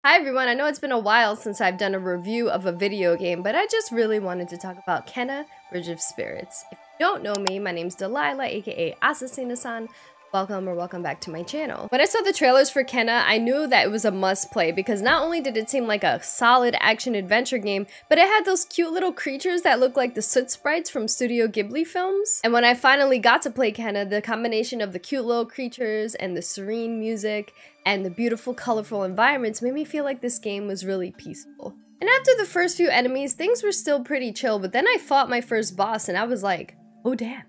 Hi everyone, I know it's been a while since I've done a review of a video game, but I just really wanted to talk about Kena, Bridge of Spirits. If you don't know me, my name's Delilah, aka ASSASSINA-san. Welcome back to my channel. When I saw the trailers for Kena, I knew that it was a must play because not only did it seem like a solid action-adventure game, but it had those cute little creatures that look like the soot sprites from Studio Ghibli films. And when I finally got to play Kena, the combination of the cute little creatures and the serene music and the beautiful, colorful environments made me feel like this game was really peaceful. And after the first few enemies, things were still pretty chill, but then I fought my first boss and I was like, oh damn.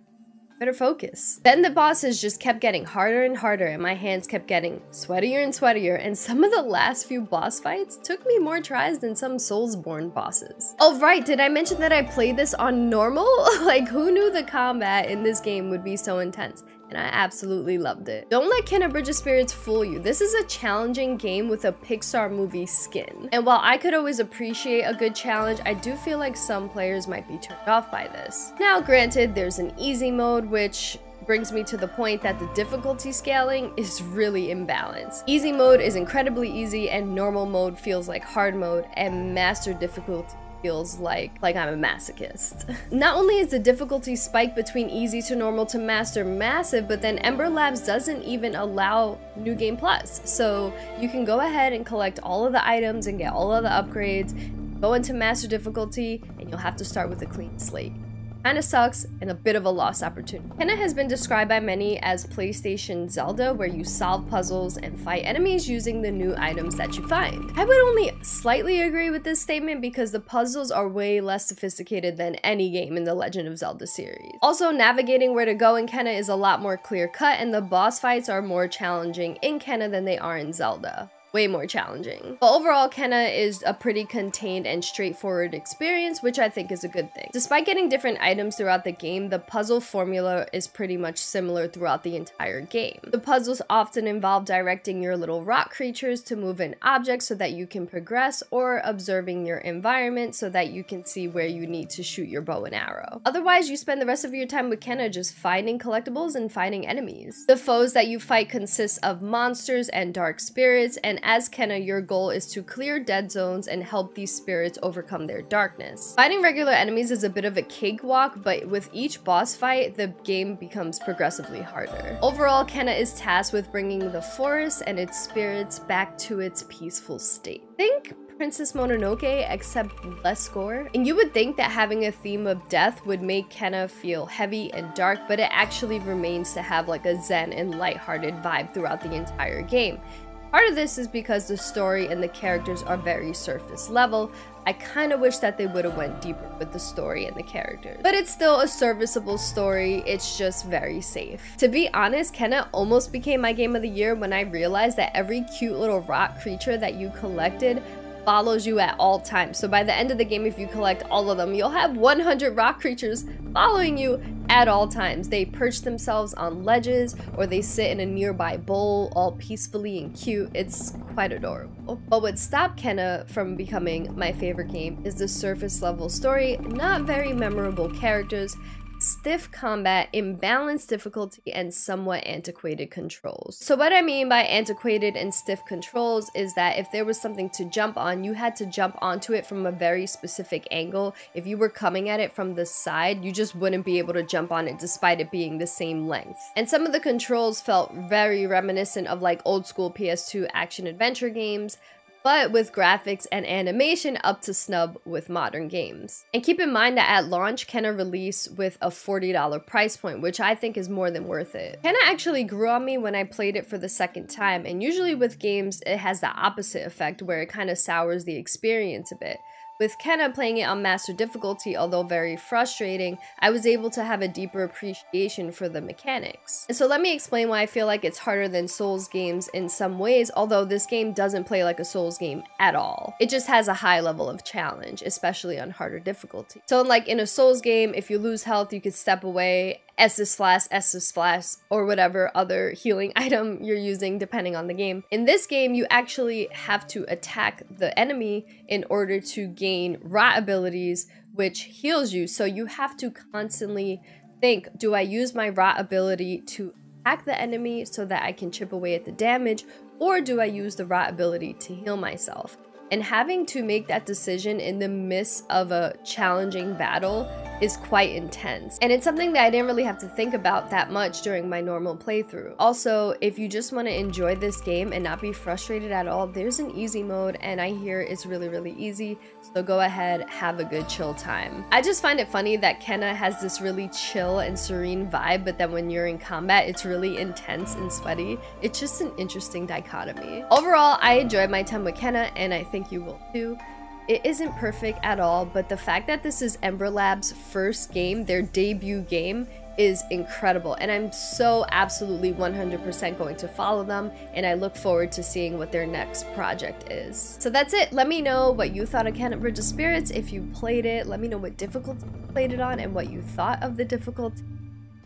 Better focus. Then the bosses just kept getting harder and harder and my hands kept getting sweatier and sweatier, and some of the last few boss fights took me more tries than some Soulsborne bosses. Oh right, did I mention that I played this on normal? Like, who knew the combat in this game would be so intense? And I absolutely loved it. Don't let Kena Bridge of Spirits fool you. This is a challenging game with a Pixar movie skin. And while I could always appreciate a good challenge, I do feel like some players might be turned off by this. Now, granted, there's an easy mode, which brings me to the point that the difficulty scaling is really imbalanced. Easy mode is incredibly easy, and normal mode feels like hard mode, and master difficulty feels like I'm a masochist. Not only is the difficulty spike between easy to normal to master massive, but then Ember Labs doesn't even allow New Game Plus. So you can go ahead and collect all of the items and get all of the upgrades, go into master difficulty, and you'll have to start with a clean slate. Kinda sucks and a bit of a lost opportunity. Kena has been described by many as PlayStation Zelda, where you solve puzzles and fight enemies using the new items that you find. I would only slightly agree with this statement because the puzzles are way less sophisticated than any game in the Legend of Zelda series. Also, navigating where to go in Kena is a lot more clear-cut, and the boss fights are more challenging in Kena than they are in Zelda. Way more challenging. But overall, Kena is a pretty contained and straightforward experience, which I think is a good thing. Despite getting different items throughout the game, the puzzle formula is pretty much similar throughout the entire game. The puzzles often involve directing your little rock creatures to move in objects so that you can progress, or observing your environment so that you can see where you need to shoot your bow and arrow. Otherwise, you spend the rest of your time with Kena just finding collectibles and fighting enemies. The foes that you fight consist of monsters and dark spirits, and as Kena, your goal is to clear dead zones and help these spirits overcome their darkness. Fighting regular enemies is a bit of a cakewalk, but with each boss fight, the game becomes progressively harder. Overall, Kena is tasked with bringing the forest and its spirits back to its peaceful state. Think Princess Mononoke, except less gore. And you would think that having a theme of death would make Kena feel heavy and dark, but it actually remains to have like a zen and lighthearted vibe throughout the entire game. Part of this is because the story and the characters are very surface level. I kind of wish that they would have went deeper with the story and the characters. But it's still a serviceable story, it's just very safe. To be honest, Kena almost became my game of the year when I realized that every cute little rock creature that you collected follows you at all times. So by the end of the game, if you collect all of them, you'll have 100 rock creatures following you at all times. They perch themselves on ledges, or they sit in a nearby bowl all peacefully and cute. It's quite adorable. But what stopped Kena from becoming my favorite game is the surface level story, not very memorable characters, stiff combat, imbalanced difficulty, and somewhat antiquated controls. So what I mean by antiquated and stiff controls is that if there was something to jump on, you had to jump onto it from a very specific angle. If you were coming at it from the side, you just wouldn't be able to jump on it despite it being the same length. And some of the controls felt very reminiscent of like old school PS2 action-adventure games, but with graphics and animation up to snub with modern games. And keep in mind that at launch, Kena released with a $40 price point, which I think is more than worth it. Kena actually grew on me when I played it for the second time, and usually with games, it has the opposite effect where it kind of sours the experience a bit. With Kena, playing it on master difficulty, although very frustrating, I was able to have a deeper appreciation for the mechanics. And so let me explain why I feel like it's harder than Souls games in some ways, although this game doesn't play like a Souls game at all. It just has a high level of challenge, especially on harder difficulty. So like in a Souls game, if you lose health, you could step away, Estus or whatever other healing item you're using depending on the game. In this game, you actually have to attack the enemy in order to gain rot abilities, which heals you. So you have to constantly think, do I use my rot ability to attack the enemy so that I can chip away at the damage, or do I use the rot ability to heal myself? And having to make that decision in the midst of a challenging battle is quite intense. And it's something that I didn't really have to think about that much during my normal playthrough. Also, if you just want to enjoy this game and not be frustrated at all, there's an easy mode, and I hear it's really easy. So go ahead, have a good chill time. I just find it funny that Kenna has this really chill and serene vibe, but then when you're in combat, it's really intense and sweaty. It's just an interesting dichotomy. Overall, I enjoyed my time with Kenna, and I think you will too. It isn't perfect at all, but the fact that this is Ember Lab's first game, their debut game, is incredible, and I'm so absolutely 100% going to follow them, and I look forward to seeing what their next project is. So that's it. Let me know what you thought of Kenna Bridge of Spirits if you played it. Let me know what difficulty you played it on and what you thought of the difficulty.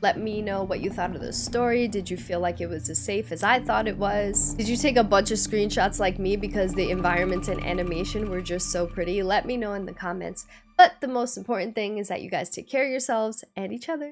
Let me know what you thought of the story. Did you feel like it was as safe as I thought it was? Did you take a bunch of screenshots like me because the environments and animation were just so pretty? Let me know in the comments. But the most important thing is that you guys take care of yourselves and each other.